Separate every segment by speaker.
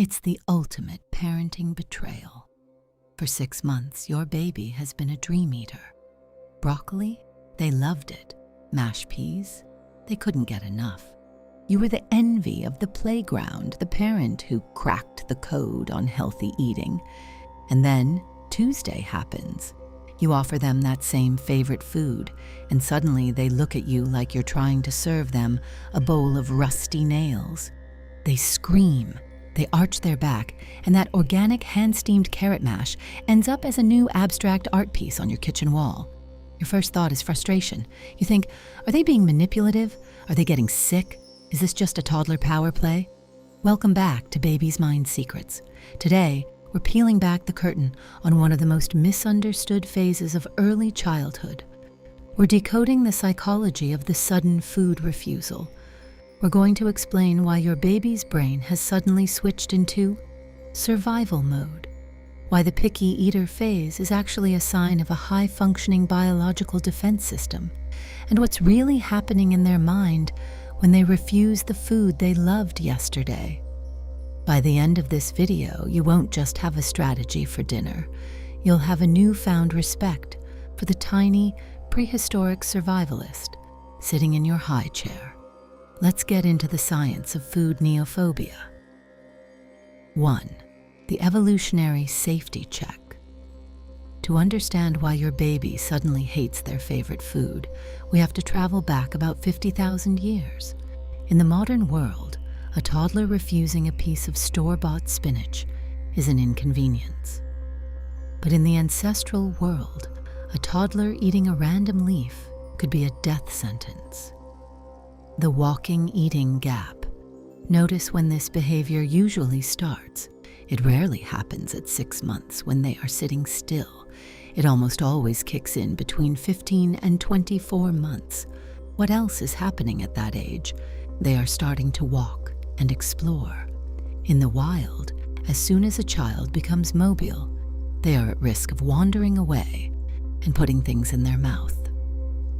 Speaker 1: It's the ultimate parenting betrayal. For 6 months, your baby has been a dream eater. Broccoli? They loved it. Mashed peas? They couldn't get enough. You were the envy of the playground, the parent who cracked the code on healthy eating. And then Tuesday happens. You offer them that same favorite food, and suddenly they look at you like you're trying to serve them a bowl of rusty nails. They scream, they arch their back, and that organic hand-steamed carrot mash ends up as a new abstract art piece on your kitchen wall. Your first thought is frustration. You think, are they being manipulative? Are they getting sick? Is this just a toddler power play? Welcome back to Baby's Mind Secrets. Today, we're peeling back the curtain on one of the most misunderstood phases of early childhood. We're decoding the psychology of the sudden food refusal. We're going to explain why your baby's brain has suddenly switched into survival mode, why the picky eater phase is actually a sign of a high-functioning biological defense system, and what's really happening in their mind when they refuse the food they loved yesterday. By the end of this video, you won't just have a strategy for dinner. You'll have a newfound respect for the tiny, prehistoric survivalist sitting in your high chair. Let's get into the science of food neophobia. 1. The evolutionary safety check. To understand why your baby suddenly hates their favorite food, we have to travel back about 50,000 years. In the modern world, a toddler refusing a piece of store-bought spinach is an inconvenience. But in the ancestral world, a toddler eating a random leaf could be a death sentence. The walking eating gap. Notice when this behavior usually starts. It rarely happens at 6 months when they are sitting still. It almost always kicks in between 15 and 24 months. What else is happening at that age? They are starting to walk and explore. In the wild, as soon as a child becomes mobile, they are at risk of wandering away and putting things in their mouth.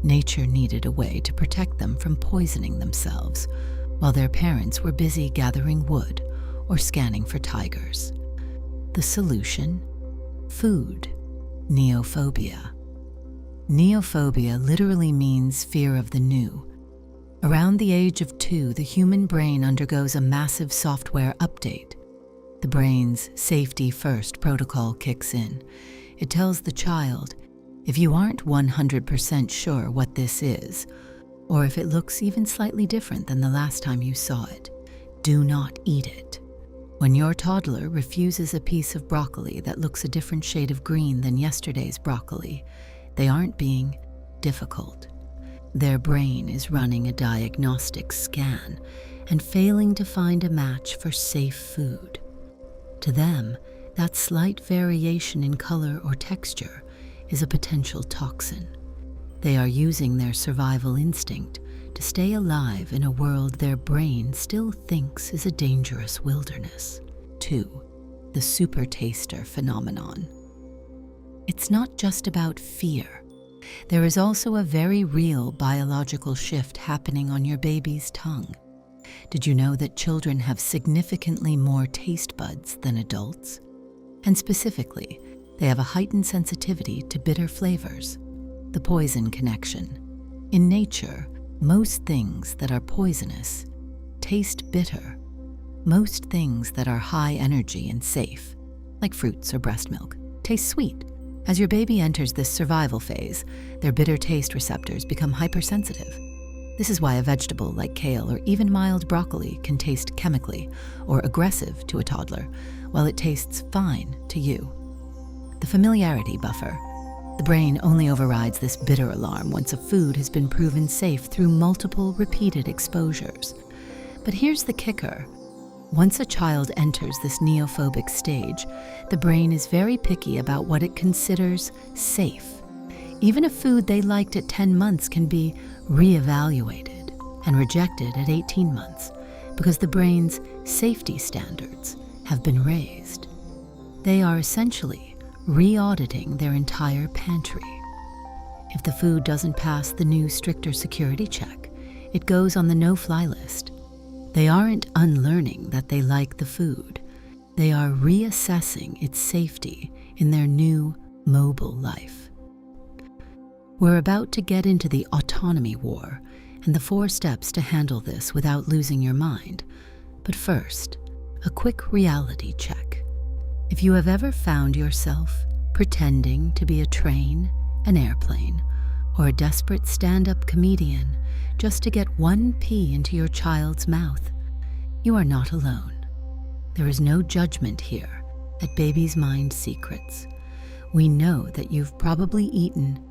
Speaker 1: Nature needed a way to protect them from poisoning themselves while their parents were busy gathering wood or scanning for tigers. The solution? Food neophobia. Neophobia literally means fear of the new. Around the age of 2, the human brain undergoes a massive software update. The brain's safety first protocol kicks in. It tells the child, if you aren't 100% sure what this is, or if it looks even slightly different than the last time you saw it, do not eat it. When your toddler refuses a piece of broccoli that looks a different shade of green than yesterday's broccoli, they aren't being difficult. Their brain is running a diagnostic scan and failing to find a match for safe food. To them, that slight variation in color or texture is a potential toxin. They are using their survival instinct to stay alive in a world their brain still thinks is a dangerous wilderness. 2. The super taster phenomenon. It's not just about fear. There is also a very real biological shift happening on your baby's tongue. Did you know that children have significantly more taste buds than adults? And specifically, they have a heightened sensitivity to bitter flavors, the poison connection. In nature, most things that are poisonous taste bitter. Most things that are high energy and safe, like fruits or breast milk, taste sweet. As your baby enters this survival phase, their bitter taste receptors become hypersensitive. This is why a vegetable like kale or even mild broccoli can taste chemically or aggressive to a toddler, while it tastes fine to you. The familiarity buffer. The brain only overrides this bitter alarm once a food has been proven safe through multiple repeated exposures. But here's the kicker. Once a child enters this neophobic stage, the brain is very picky about what it considers safe. Even a food they liked at 10 months can be reevaluated and rejected at 18 months because the brain's safety standards have been raised. They are essentially re-auditing their entire pantry. If the food doesn't pass the new stricter security check, it goes on the no-fly list. They aren't unlearning that they like the food. They are reassessing its safety in their new mobile life. We're about to get into the autonomy war and the 4 steps to handle this without losing your mind. But first, a quick reality check. If you have ever found yourself pretending to be a train, an airplane, or a desperate stand-up comedian just to get one pea into your child's mouth, you are not alone. There is no judgment here at Baby's Mind Secrets. We know that you've probably eaten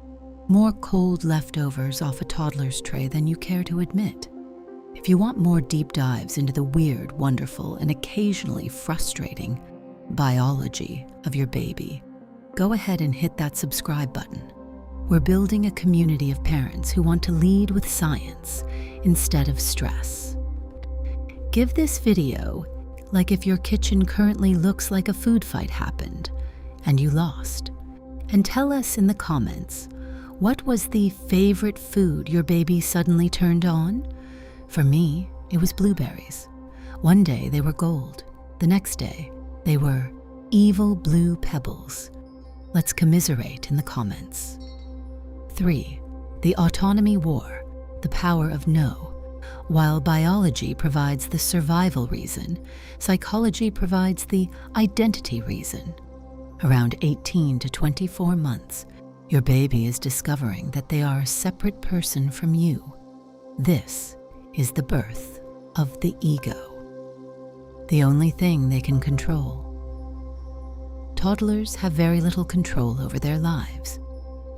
Speaker 1: more cold leftovers off a toddler's tray than you care to admit. If you want more deep dives into the weird, wonderful, and occasionally frustrating biology of your baby, go ahead and hit that subscribe button. We're building a community of parents who want to lead with science instead of stress. Give this video like if your kitchen currently looks like a food fight happened and you lost. And tell us in the comments, what was the favorite food your baby suddenly turned on? For me, it was blueberries. One day they were gold. The next day, they were evil blue pebbles. Let's commiserate in the comments. 3. The autonomy war, the power of no. While biology provides the survival reason, psychology provides the identity reason. Around 18 to 24 months, your baby is discovering that they are a separate person from you. This is the birth of the ego, the only thing they can control. Toddlers have very little control over their lives.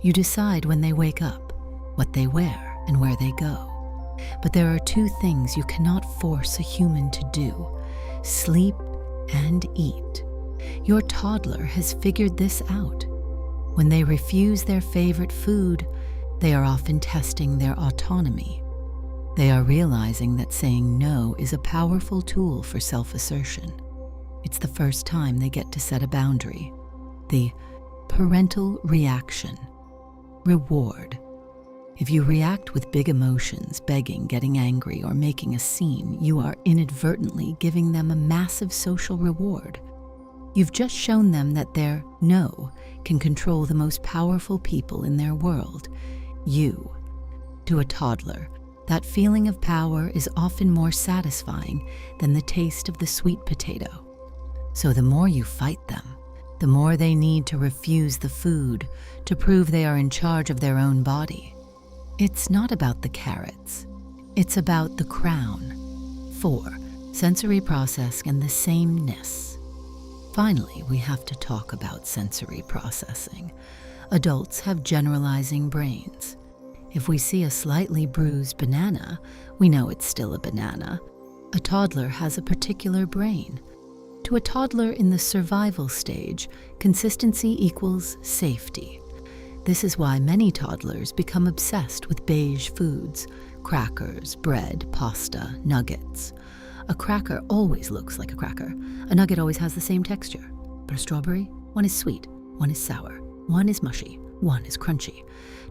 Speaker 1: You decide when they wake up, what they wear, and where they go. But there are 2 things you cannot force a human to do: sleep and eat. Your toddler has figured this out. When they refuse their favorite food, they are often testing their autonomy. They are realizing that saying no is a powerful tool for self-assertion. It's the first time they get to set a boundary. The parental reaction. Reward. If you react with big emotions, begging, getting angry, or making a scene, you are inadvertently giving them a massive social reward. You've just shown them that their no can control the most powerful people in their world, you. To a toddler, that feeling of power is often more satisfying than the taste of the sweet potato. So the more you fight them, the more they need to refuse the food to prove they are in charge of their own body. It's not about the carrots. It's about the crown. 4. Sensory processing and the sameness. Finally, we have to talk about sensory processing. Adults have generalizing brains. If we see a slightly bruised banana, we know it's still a banana. A toddler has a particular brain. To a toddler in the survival stage, consistency equals safety. This is why many toddlers become obsessed with beige foods: crackers, bread, pasta, nuggets. A cracker always looks like a cracker. A nugget always has the same texture. But a strawberry, one is sweet, one is sour, one is mushy, one is crunchy.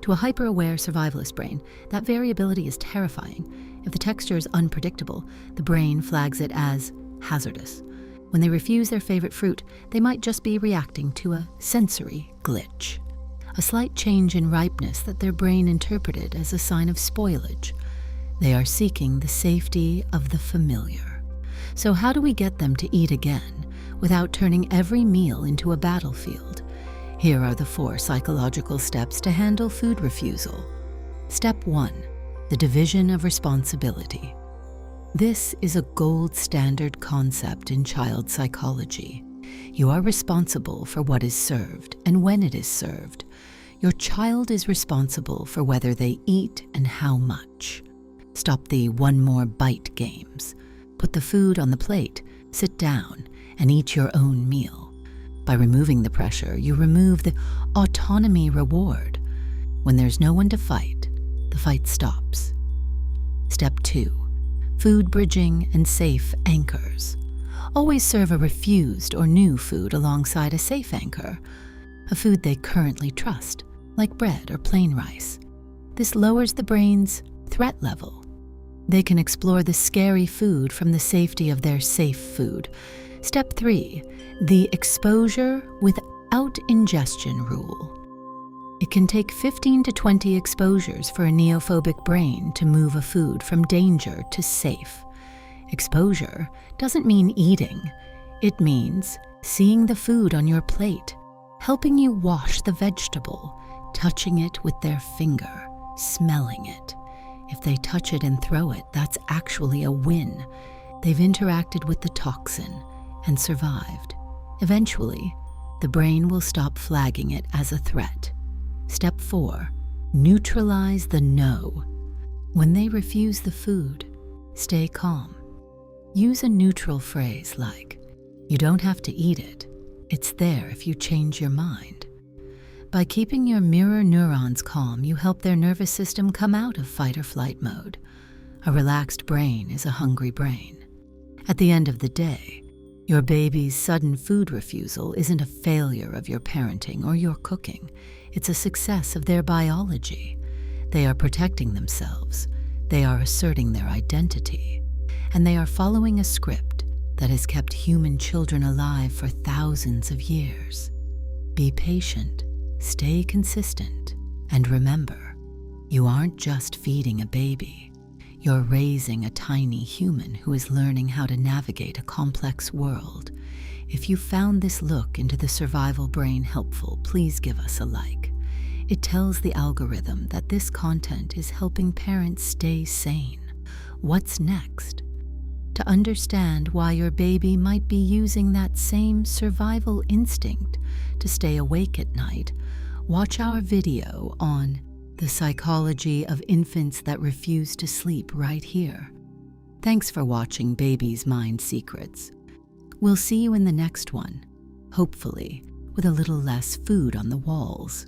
Speaker 1: To a hyper-aware survivalist brain, that variability is terrifying. If the texture is unpredictable, the brain flags it as hazardous. When they refuse their favorite fruit, they might just be reacting to a sensory glitch, a slight change in ripeness that their brain interpreted as a sign of spoilage. They are seeking the safety of the familiar. So how do we get them to eat again without turning every meal into a battlefield? Here are the 4 psychological steps to handle food refusal. Step 1. The division of responsibility. This is a gold standard concept in child psychology. You are responsible for what is served and when it is served. Your child is responsible for whether they eat and how much. Stop the one more bite games. Put the food on the plate, sit down, and eat your own meal. By removing the pressure, you remove the autonomy reward. When there's no one to fight, the fight stops. Step 2. Food bridging and safe anchors. Always serve a refused or new food alongside a safe anchor, a food they currently trust, like bread or plain rice. This lowers the brain's threat level. They can explore the scary food from the safety of their safe food. Step 3. The exposure without ingestion rule. It can take 15 to 20 exposures for a neophobic brain to move a food from danger to safe. Exposure doesn't mean eating. It means seeing the food on your plate, helping you wash the vegetable, touching it with their finger, smelling it. If they touch it and throw it, that's actually a win. They've interacted with the toxin and survived. Eventually, the brain will stop flagging it as a threat. Step 4. Neutralize the no. When they refuse the food, stay calm. Use a neutral phrase like, "You don't have to eat it. It's there if you change your mind." By keeping your mirror neurons calm, you help their nervous system come out of fight or flight mode. A relaxed brain is a hungry brain. At the end of the day, your baby's sudden food refusal isn't a failure of your parenting or your cooking. It's a success of their biology. They are protecting themselves. They are asserting their identity. And they are following a script that has kept human children alive for thousands of years. Be patient, stay consistent, and remember, you aren't just feeding a baby. You're raising a tiny human who is learning how to navigate a complex world. If you found this look into the survival brain helpful, please give us a like. It tells the algorithm that this content is helping parents stay sane. What's next? To understand why your baby might be using that same survival instinct to stay awake at night, watch our video on the psychology of infants that refuse to sleep right here. Thanks for watching Baby's Mind Secrets. We'll see you in the next one, hopefully with a little less food on the walls.